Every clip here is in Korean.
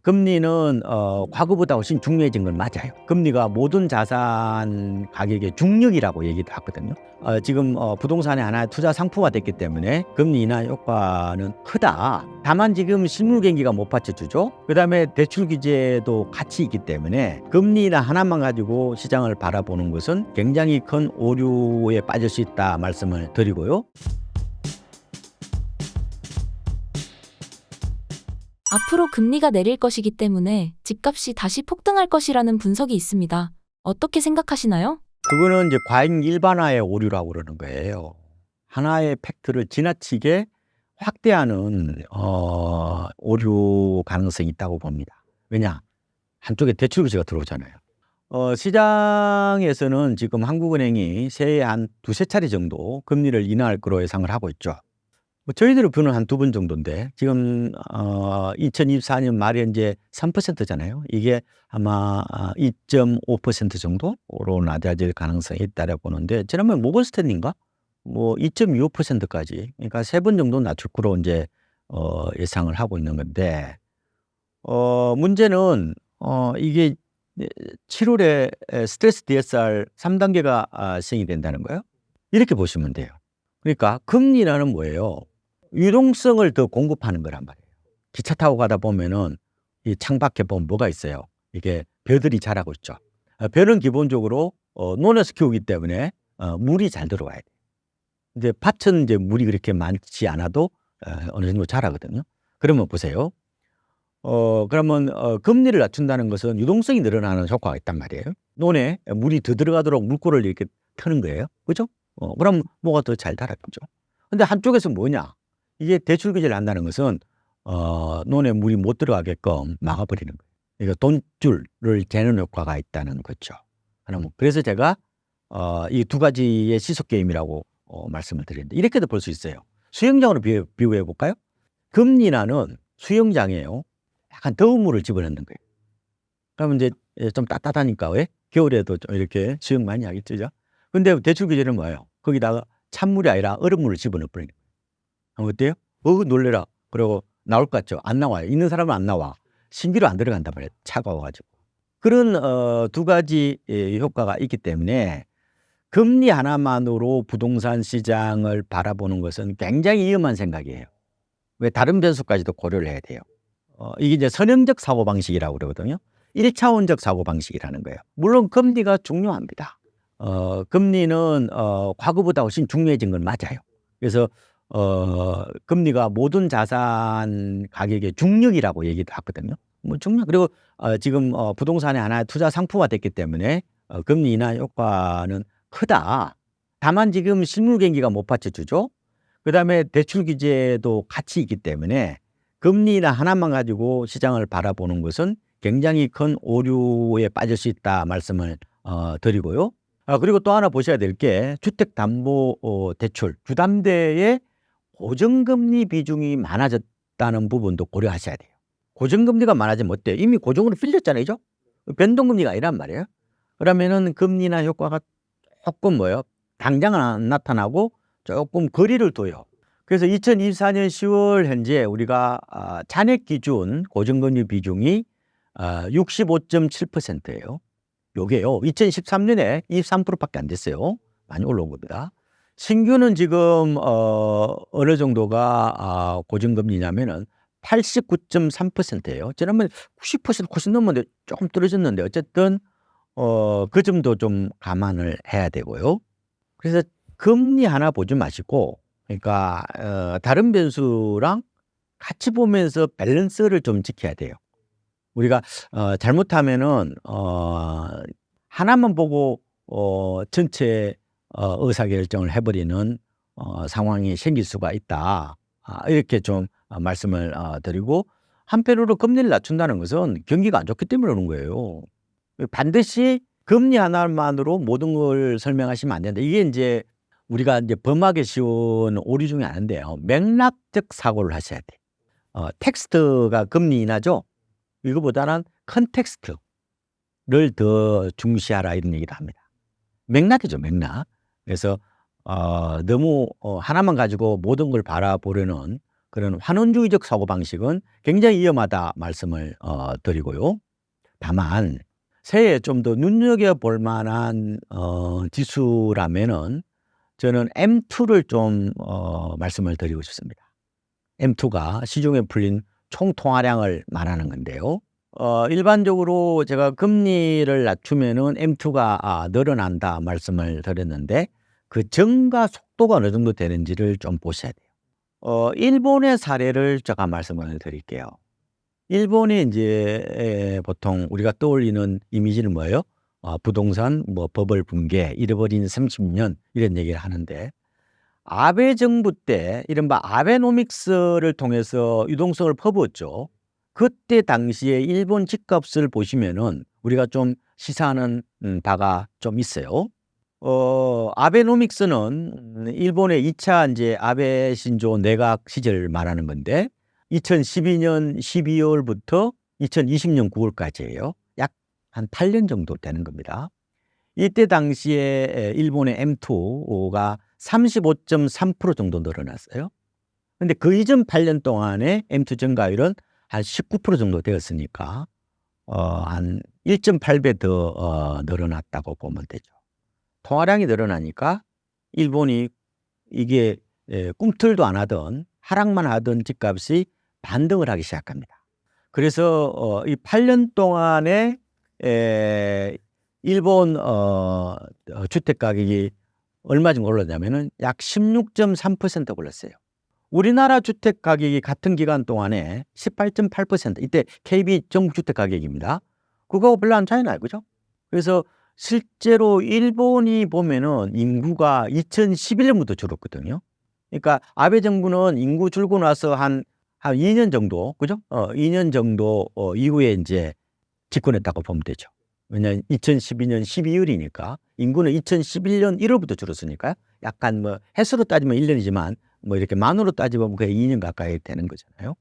금리는 과거보다 훨씬 중요해진 건 맞아요. 금리가 모든 자산 가격의 중력이라고 얘기도 하거든요. 지금 부동산의 하나의 투자 상품화 됐기 때문에 금리 인하 효과는 크다. 다만 지금 실물 경기가 못 받쳐주죠. 그다음에 대출 규제도 같이 있기 때문에 금리 인하 하나만 가지고 시장을 바라보는 것은 굉장히 큰 오류에 빠질 수 있다 말씀을 드리고요. 앞으로 금리가 내릴 것이기 때문에 집값이 다시 폭등할 것이라는 분석이 있습니다. 어떻게 생각하시나요? 그거는 이제 과잉 일반화의 오류라고 그러는 거예요. 하나의 팩트를 지나치게 확대하는 오류 가능성이 있다고 봅니다. 왜냐? 한쪽에 대출 규제가 들어오잖아요. 시장에서는 지금 한국은행이 새해 한 두세 차례 정도 금리를 인하할 거로 예상을 하고 있죠. 저희들의 표는 한 두 번 정도인데 지금 2024년 말에 이제 3%잖아요. 이게 아마 2.5% 정도로 낮아질 가능성이 있다고 보는데 지난번에 모건 스탠리인가 2.25%까지 그러니까 세 번 정도 낮출 거로 이제 예상을 하고 있는 건데 문제는 이게 7월에 스트레스 DSR 3단계가 시행이 된다는 거예요. 이렇게 보시면 돼요. 그러니까 금리라는 뭐예요? 유동성을 더 공급하는 거란 말이에요. 기차 타고 가다 보면은 이 창밖에 보면 뭐가 있어요? 이게 벼들이 자라고 있죠. 벼는 기본적으로 논에서 키우기 때문에 물이 잘 들어와야 돼요. 근데 밭은 이제 물이 그렇게 많지 않아도 어느 정도 자라거든요. 그러면 보세요. 그러면 금리를 낮춘다는 것은 유동성이 늘어나는 효과가 있단 말이에요. 논에 물이 더 들어가도록 물꼬를 이렇게 트는 거예요. 그죠? 그럼 뭐가 더 잘 자라겠죠. 근데 한쪽에서 뭐냐? 이게 대출 규제를 한다는 것은 논에 물이 못 들어가게끔 막아버리는 거예요. 그러니까 돈줄을 재는 효과가 있다는 거죠. 그래서 제가 이 두 가지의 시속 게임이라고 말씀을 드리는데 이렇게도 볼 수 있어요. 수영장으로 비유해 볼까요? 금리나는 수영장이에요. 약간 더운 물을 집어넣는 거예요. 그러면 이제 좀 따뜻하니까 왜? 겨울에도 좀 이렇게 수영 많이 하겠죠. 근데 대출 규제는 뭐예요? 거기다가 찬물이 아니라 얼음물을 집어넣어 버리는 거예요. 어때요? 놀래라. 그리고 나올 것 같죠? 안 나와요. 있는 사람은 안 나와. 신기루 안 들어간단 말이에요. 차가워가지고. 그런 두 가지 효과가 있기 때문에 금리 하나만으로 부동산 시장을 바라보는 것은 굉장히 위험한 생각이에요. 왜? 다른 변수까지도 고려를 해야 돼요. 이게 이제 선형적 사고방식이라고 그러거든요. 1차원적 사고방식이라는 거예요. 물론 금리가 중요합니다. 금리는 과거보다 훨씬 중요해진 건 맞아요. 그래서 금리가 모든 자산 가격의 중력이라고 얘기도 하거든요. 중력. 그리고 지금 부동산의 하나의 투자 상품화 됐기 때문에 금리 인하 효과는 크다. 다만 지금 실물 경기가 못 받쳐주죠. 그다음에 대출 규제도 같이 있기 때문에 금리 인하 하나만 가지고 시장을 바라보는 것은 굉장히 큰 오류에 빠질 수 있다 말씀을 드리고요. 그리고 또 하나 보셔야 될 게 주택담보대출 주담대의 고정금리 비중이 많아졌다는 부분도 고려하셔야 돼요. 고정금리가 많아지면 어때요? 이미 고정으로 빌렸잖아요. 그죠? 변동금리가 아니란 말이에요. 그러면은 금리 인하 효과가 조금 뭐예요? 당장은 안 나타나고 조금 거리를 둬요. 그래서 2024년 10월 현재 우리가 잔액 기준 고정금리 비중이 65.7%예요. 요게요. 2013년에 23%밖에 안 됐어요. 많이 올라온 겁니다. 신규는 지금 어느 정도가 고정금리냐면은 89.3%예요. 지난번에 90% 훨씬 넘었는데 조금 떨어졌는데 어쨌든 그 점도 좀 감안을 해야 되고요. 그래서 금리 하나 보지 마시고 그러니까 다른 변수랑 같이 보면서 밸런스를 좀 지켜야 돼요. 우리가 잘못하면은 하나만 보고 전체 의사결정을 해버리는 상황이 생길 수가 있다. 이렇게 좀 말씀을 드리고 한편으로 금리를 낮춘다는 것은 경기가 안 좋기 때문에 그러는 거예요. 반드시 금리 하나만으로 모든 걸 설명하시면 안 된다. 이게 이제 우리가 이제 범하기 쉬운 오류 중에 하나인데요. 맥락적 사고를 하셔야 돼. 텍스트가 금리 인하죠. 이거보다는 컨텍스트를 더 중시하라 이런 얘기를 합니다. 맥락이죠, 맥락. 그래서 너무 하나만 가지고 모든 걸 바라보려는 그런 환원주의적 사고방식은 굉장히 위험하다 말씀을 드리고요. 다만 새해에 좀 더 눈여겨볼 만한 지수라면은 저는 M2를 좀 말씀을 드리고 싶습니다. M2가 시중에 풀린 총 통화량을 말하는 건데요. 일반적으로 제가 금리를 낮추면은 M2가 늘어난다 말씀을 드렸는데 그 증가 속도가 어느 정도 되는지를 좀 보셔야 돼요. 일본의 사례를 제가 말씀을 드릴게요. 일본이 이제 보통 우리가 떠올리는 이미지는 뭐예요? 부동산, 뭐 버블 붕괴, 잃어버린 30년 이런 얘기를 하는데 아베 정부 때 이른바 아베노믹스를 통해서 유동성을 퍼부었죠. 그때 당시에 일본 집값을 보시면은 우리가 좀 시사하는 바가 좀 있어요. 아베노믹스는 일본의 2차 이제 아베 신조 내각 시절 말하는 건데 2012년 12월부터 2020년 9월까지예요. 약 한 8년 정도 되는 겁니다. 이때 당시에 일본의 M2가 35.3% 정도 늘어났어요. 근데 그 이전 8년 동안에 M2 증가율은 한 19% 정도 되었으니까 한 1.8배 더 늘어났다고 보면 되죠. 통화량이 늘어나니까 일본이 이게 꿈틀도 안 하던 하락만 하던 집값이 반등을 하기 시작합니다. 그래서 이 8년 동안에 일본 주택 가격이 얼마 정도 올랐냐면은 약 16.3% 올랐어요. 우리나라 주택 가격이 같은 기간 동안에 18.8%, 이때 KB 전국 주택 가격입니다. 그거하고 별로 안 차이 나요, 그죠? 그래서 실제로 일본이 보면은 인구가 2011년부터 줄었거든요. 그러니까 아베 정부는 인구 줄고 나서 한 2년 정도, 그죠? 2년 정도 이후에 이제 집권했다고 보면 되죠. 왜냐하면 2012년 12월이니까 인구는 2011년 1월부터 줄었으니까요. 약간 뭐 횟수로 따지면 1년이지만 뭐 이렇게 만으로 따지면 거의 2년 가까이 되는 거잖아요.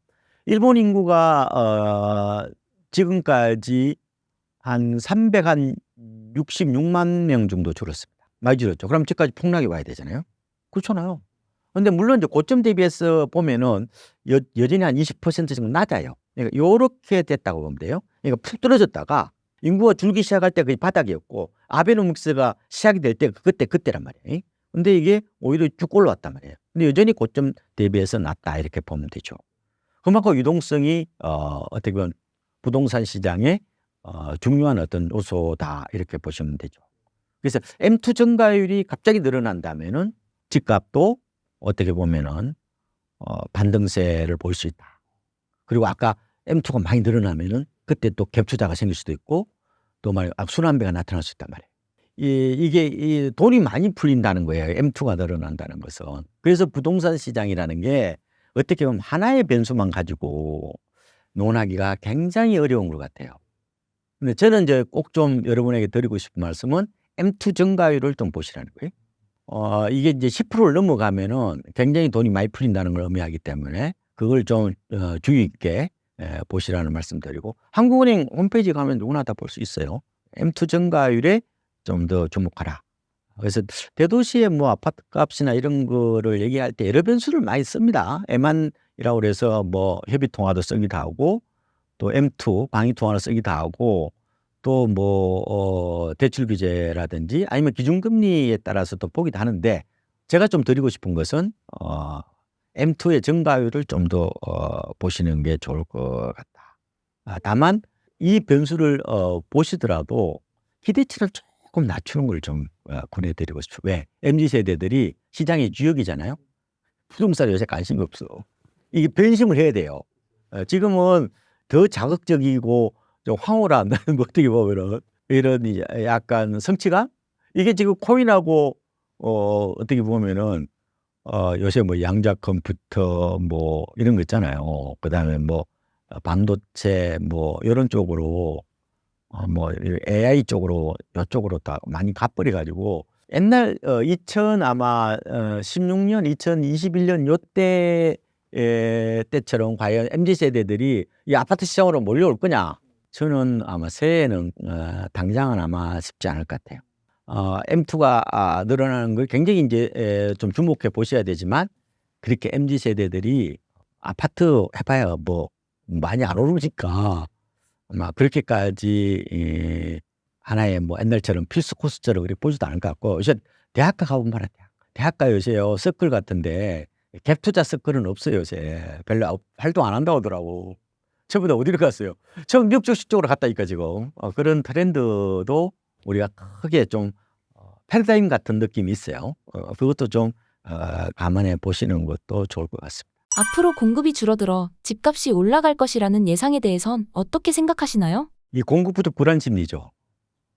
일본 인구가 지금까지 한 366만 명 정도 줄었습니다. 많이 줄었죠. 그럼 지금까지 폭락이 와야 되잖아요. 그렇잖아요. 근데 물론 이제 고점 대비해서 보면은 여전히 한 20% 정도 낮아요. 그러니까 요렇게 됐다고 보면 돼요. 그러니까 푹 떨어졌다가 인구가 줄기 시작할 때 그게 바닥이었고 아베노믹스가 시작이 될 때 그때란 말이에요. 근데 이게 오히려 쭉 올라왔단 말이에요. 근데 여전히 고점 대비해서 낮다 이렇게 보면 되죠. 그만큼 유동성이 어떻게 보면 부동산 시장의 중요한 어떤 요소다 이렇게 보시면 되죠. 그래서 M2 증가율이 갑자기 늘어난다면은 집값도 어떻게 보면은 반등세를 볼 수 있다. 그리고 아까 M2가 많이 늘어나면은 그때 또 갭 투자가 생길 수도 있고 또 순환배가 나타날 수 있단 말이에요. 이게 돈이 많이 풀린다는 거예요. M2가 늘어난다는 것은. 그래서 부동산 시장이라는 게 어떻게 보면 하나의 변수만 가지고 논하기가 굉장히 어려운 것 같아요. 근데 저는 이제 꼭 좀 여러분에게 드리고 싶은 말씀은 M2 증가율을 좀 보시라는 거예요. 이게 이제 10%를 넘어가면은 굉장히 돈이 많이 풀린다는 걸 의미하기 때문에 그걸 좀 주의 있게 보시라는 말씀드리고 한국은행 홈페이지 가면 누구나 다 볼 수 있어요. M2 증가율에 좀 더 주목하라. 그래서 대도시의 뭐 아파트 값이나 이런 거를 얘기할 때 여러 변수를 많이 씁니다. 에만이라고 그래서 뭐 협의 통화도 쓰기도 하고 또 M2 방위 통화를 쓰기도 하고 또 뭐 대출 규제라든지 아니면 기준금리에 따라서 또 보기도 하는데 제가 좀 드리고 싶은 것은 M2의 증가율을 좀 더 보시는 게 좋을 것 같다. 다만 이 변수를 보시더라도 기대치를 조금 낮추는 걸 좀 권해드리고 싶어요. 왜? MZ세대들이 시장의 주역이잖아요. 부동산에 요새 관심이 없어. 이게 변심을 해야 돼요. 지금은 더 자극적이고 좀 황홀한 뭐 어떻게 보면은 이런 약간 성취감? 이게 지금 코인하고 어떻게 보면은 요새 뭐 양자 컴퓨터 뭐 이런 거 있잖아요. 그다음에 뭐 반도체 뭐 이런 쪽으로 뭐 AI 쪽으로 이쪽으로 다 많이 가버려 가지고 옛날 2000 아마 16년 2021년 요때 때처럼 과연 MZ 세대들이 이 아파트 시장으로 몰려올 거냐? 저는 아마 새해에는 당장은 아마 쉽지 않을 것 같아요. M2가 늘어나는 걸 굉장히 이제 좀 주목해 보셔야 되지만 그렇게 MZ 세대들이 아파트 해봐야 뭐 많이 안 오르니까 막 그렇게까지 하나의 뭐 옛날처럼 필수 코스처럼 그렇게 보지도 않을 것 같고, 요새 대학가 가보면 말이야. 대학가 요새요 서클 같은데 갭 투자 서클은 없어요. 요새 별로 활동 안 한다고 하더라고. 저보다 어디를 갔어요? 저 미국적 쪽으로 갔다니까 지금. 그런 트렌드도 우리가 크게 좀 패러다임 같은 느낌이 있어요. 그것도 좀 감안해 보시는 것도 좋을 것 같습니다. 앞으로 공급이 줄어들어 집값이 올라갈 것이라는 예상에 대해선 어떻게 생각하시나요? 이 공급 부족 불안 심리죠.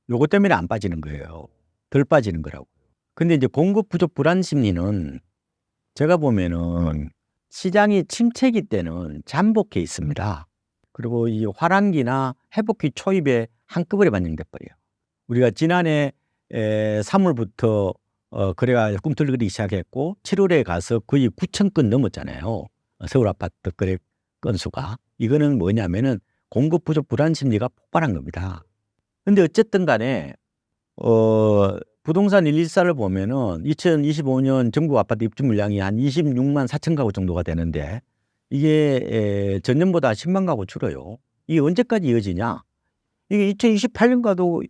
요거 때문에 안 빠지는 거예요. 덜 빠지는 거라고. 근데 이제 공급 부족 불안 심리는 제가 보면은 시장이 침체기 때는 잠복해 있습니다. 그리고 이 화랑기나 회복기 초입에 한꺼번에 반영돼 버려요. 우리가 지난해 3월부터 거래가 꿈틀거리기 시작했고 7월에 가서 거의 9천 건 넘었잖아요. 서울 아파트 거래 건수가. 이거는 뭐냐면은 공급 부족 불안 심리가 폭발한 겁니다. 근데 어쨌든 간에 부동산 114를 보면은 2025년 전국 아파트 입주 물량이 한 26만 4천 가구 정도가 되는데 이게 전년보다 10만 가구 줄어요. 이게 언제까지 이어지냐? 이게 2028년가도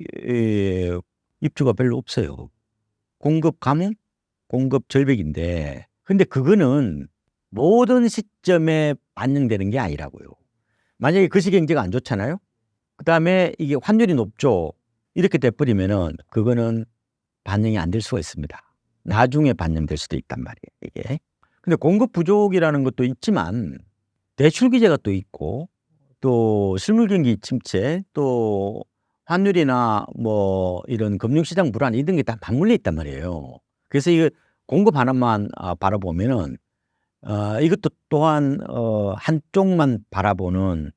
입주가 별로 없어요. 공급 감은 공급 절벽인데, 근데 그거는 모든 시점에 반영되는 게 아니라고요. 만약에 거시경제가 안 좋잖아요. 그다음에 이게 환율이 높죠. 이렇게 돼버리면은 그거는 반영이 안 될 수가 있습니다. 나중에 반영될 수도 있단 말이에요, 이게. 근데 공급 부족이라는 것도 있지만 대출 규제가 또 있고 또 실물 경기 침체 또 환율이나 뭐 이런 금융시장 불안 이런 게 다 맞물려 있단 말이에요. 그래서 이거 공급 하나만 바라보면은 이것도 또한 한쪽만 바라보는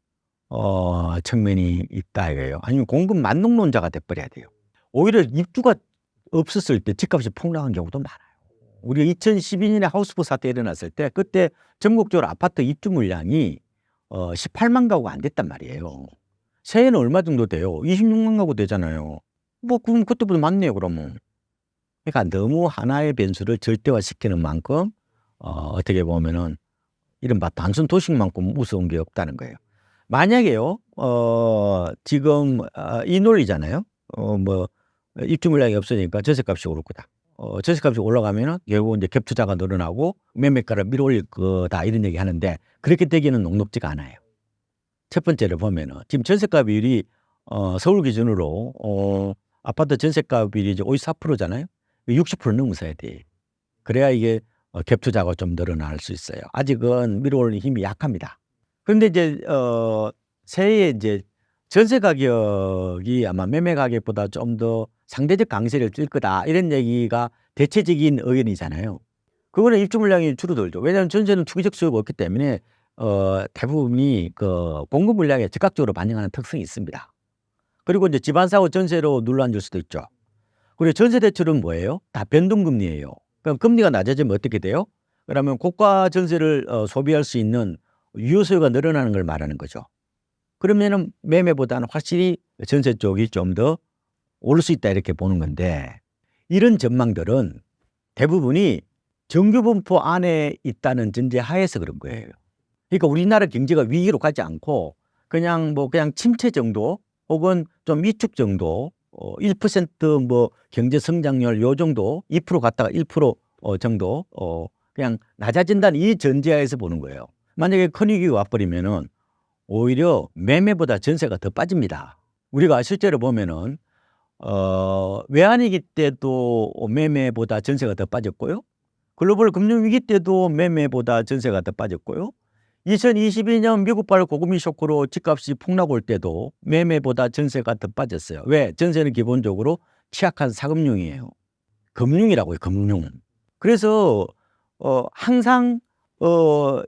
측면이 있다 이거예요. 아니면 공급 만능론자가 돼버려야 돼요. 오히려 입주가 없었을 때 집값이 폭락한 경우도 많아요. 우리가 2012년에 하우스부 사태 일어났을 때 그때 전국적으로 아파트 입주 물량이 18만 가구가 안 됐단 말이에요. 새해는 얼마 정도 돼요? 26만 가구 되잖아요. 뭐 그럼 그때보다 많네요, 그러면. 그러니까 너무 하나의 변수를 절대화시키는 만큼 어떻게 보면은 이른바 단순 도식만큼 무서운 게 없다는 거예요. 만약에요, 지금 이 논리잖아요. 뭐 입주 물량이 없으니까 전세값이 오를 거다. 전세값이 올라가면은 결국 이제 갭 투자가 늘어나고 매매가를 밀어올릴 거다 이런 얘기 하는데 그렇게 되기는 녹록지가 않아요. 첫 번째를 보면은 지금 전세가 비율이 서울 기준으로 아파트 전세가 비율이 이제 54%잖아요. 60% 넘어서야 돼. 그래야 이게 갭 투자가 좀 늘어날 수 있어요. 아직은 밀어올리는 힘이 약합니다. 그런데 이제 새해에 이제 전세 가격이 아마 매매 가격보다 좀 더 상대적 강세를 띨 거다 이런 얘기가 대체적인 의견이잖아요. 그거는 입주 물량이 줄어들죠. 왜냐하면 전세는 투기적 수요가 없기 때문에 대부분이 그 공급 물량에 즉각적으로 반영하는 특성이 있습니다. 그리고 이제 집안 사고 전세로 눌러앉을 수도 있죠. 그리고 전세 대출은 뭐예요? 다 변동금리예요. 그럼 금리가 낮아지면 어떻게 돼요? 그러면 고가 전세를 소비할 수 있는 유효 수요가 늘어나는 걸 말하는 거죠. 그러면은 매매보다는 확실히 전세 쪽이 좀 더 오를 수 있다 이렇게 보는 건데 이런 전망들은 대부분이 정규 분포 안에 있다는 전제 하에서 그런 거예요. 그러니까 우리나라 경제가 위기로 가지 않고 그냥 침체 정도 혹은 좀 위축 정도 1% 경제 성장률 요 정도 2% 갔다가 1% 정도 그냥 낮아진다는 이 전제하에서 보는 거예요. 만약에 큰 위기가 와버리면은 오히려 매매보다 전세가 더 빠집니다. 우리가 실제로 보면은 외환위기 때도 매매보다 전세가 더 빠졌고요. 글로벌 금융위기 때도 매매보다 전세가 더 빠졌고요. 2022년 미국발 고금리 쇼크로 집값이 폭락 올 때도 매매보다 전세가 더 빠졌어요. 왜? 전세는 기본적으로 취약한 사금융이에요. 금융이라고요, 금융. 그래서 항상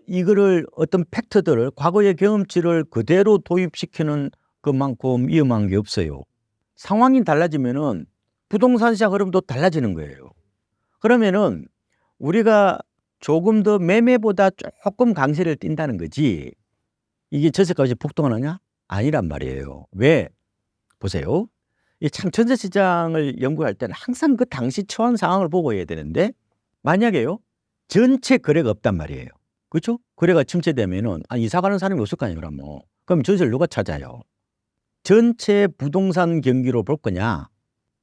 이거를 어떤 팩트들을 과거의 경험치를 그대로 도입시키는 것만큼 위험한 게 없어요. 상황이 달라지면은 부동산 시장 흐름도 달라지는 거예요. 그러면은 우리가 조금 더 매매보다 조금 강세를 띈다는 거지 이게 전세값이 폭등하느냐? 아니란 말이에요. 왜? 보세요. 이 참 전세 시장을 연구할 때는 항상 그 당시 처한 상황을 보고 해야 되는데 만약에요. 전체 거래가 없단 말이에요. 그렇죠? 거래가 침체되면은 이사 가는 사람이 없을 거 아니에요, 그러면. 그럼 전세를 누가 찾아요? 전체 부동산 경기로 볼 거냐?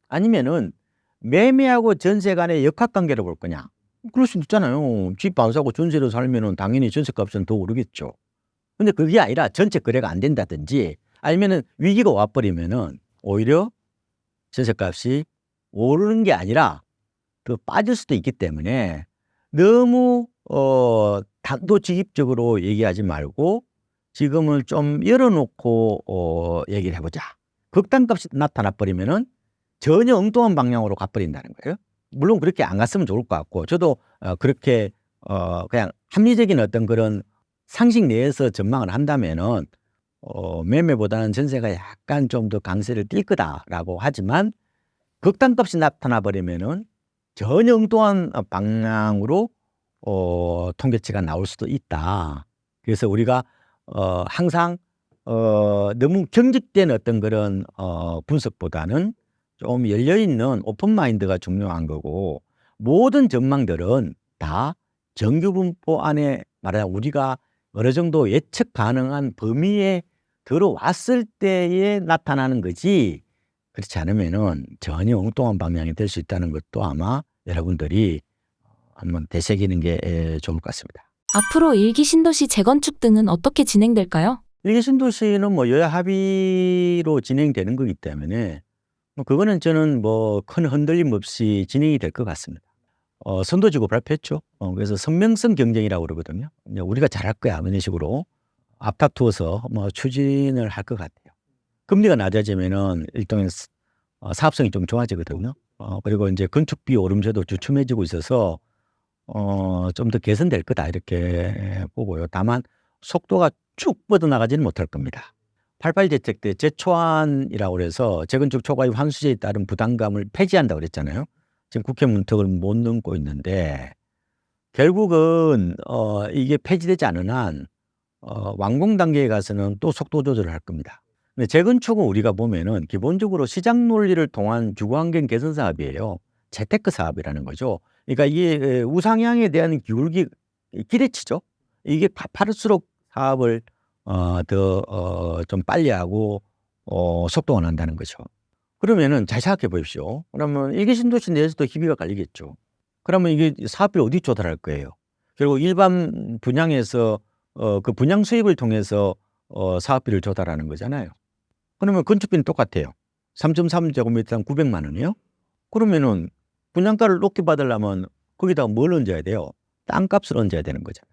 아니면은 매매하고 전세 간의 역학관계로 볼 거냐? 그럴 수 있잖아요. 집 안 사고 전세로 살면은 당연히 전세값은 더 오르겠죠. 근데 그게 아니라 전체 거래가 안 된다든지 아니면은 위기가 와버리면은 오히려 전세값이 오르는 게 아니라 더 빠질 수도 있기 때문에 너무 단도직입적으로 얘기하지 말고 지금은 좀 열어놓고 얘기를 해보자. 극단값이 나타나 버리면은 전혀 엉뚱한 방향으로 가버린다는 거예요. 물론 그렇게 안 갔으면 좋을 것 같고 저도 그렇게 그냥 합리적인 어떤 그런 상식 내에서 전망을 한다면은 매매보다는 전세가 약간 좀 더 강세를 띌 거다라고 하지만 극단값이 나타나 버리면은 전혀 엉뚱한 방향으로 통계치가 나올 수도 있다. 그래서 우리가 항상 너무 경직된 어떤 그런 분석보다는 좀 열려있는 오픈 마인드가 중요한 거고 모든 전망들은 다 정규분포 안에 말하자면 우리가 어느 정도 예측 가능한 범위에 들어왔을 때에 나타나는 거지 그렇지 않으면은 전혀 엉뚱한 방향이 될 수 있다는 것도 아마 여러분들이 한번 되새기는 게 좋을 것 같습니다. 앞으로 일기 신도시 재건축 등은 어떻게 진행될까요? 일기 신도시는 뭐 여야 합의로 진행되는 거기 때문에 뭐 그거는 저는 뭐 큰 흔들림 없이 진행이 될 것 같습니다. 선도지구 발표했죠. 그래서 선명성 경쟁이라고 그러거든요. 이제 우리가 잘할 거야 이런 식으로 앞다투어서 뭐 추진을 할 것 같아요. 금리가 낮아지면은 일종의 사업성이 좀 좋아지거든요. 그리고 이제 건축비 오름세도 주춤해지고 있어서 좀 더 개선될 거다 이렇게 보고요. 다만 속도가 쭉 뻗어나가지는 못할 겁니다. 88 대책 때 재초안이라고 그래서 재건축 초과입 환수제에 따른 부담감을 폐지한다고 그랬잖아요. 지금 국회 문턱을 못 넘고 있는데 결국은 이게 폐지되지 않은 한 완공 단계에 가서는 또 속도 조절을 할 겁니다. 근데 재건축은 우리가 보면은 기본적으로 시장 논리를 통한 주거환경 개선 사업이에요. 재테크 사업이라는 거죠. 그러니까 이게 우상향에 대한 기대치죠. 이게 가파를수록 사업을 더 좀 빨리 하고 속도가 난다는 거죠. 그러면은 잘 생각해 보십시오. 그러면 일개 신도시 내에서도 희비가 갈리겠죠. 그러면 이게 사업비 어디 조달할 거예요? 결국 일반 분양에서 그 분양 수익을 통해서 사업비를 조달하는 거잖아요. 그러면 건축비는 똑같아요. 3.3제곱미터당 900만 원이요? 그러면은 분양가를 높게 받으려면 거기다가 뭘 얹어야 돼요? 땅값을 얹어야 되는 거잖아요.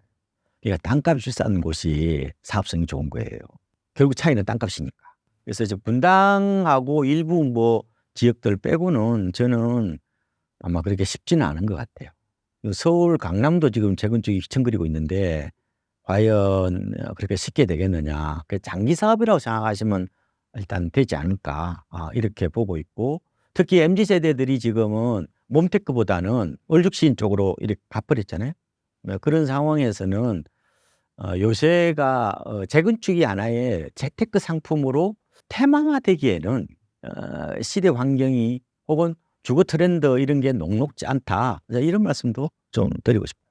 그러니까 땅값이 싼 곳이 사업성이 좋은 거예요. 결국 차이는 땅값이니까. 그래서 이제 분당하고 일부 뭐 지역들 빼고는 저는 아마 그렇게 쉽지는 않은 것 같아요. 서울 강남도 지금 재건축이 휘청거리고 있는데 과연 그렇게 쉽게 되겠느냐. 장기 사업이라고 생각하시면 일단 되지 않을까 이렇게 보고 있고 특히 MZ세대들이 지금은 몬테크보다는 얼죽시인 쪽으로 이렇게 가버렸잖아요. 그런 상황에서는 요새가 재건축이 하나의 재테크 상품으로 테마화되기에는 시대 환경이 혹은 주거 트렌드 이런 게 녹록지 않다. 이런 말씀도 좀 드리고 싶습니다.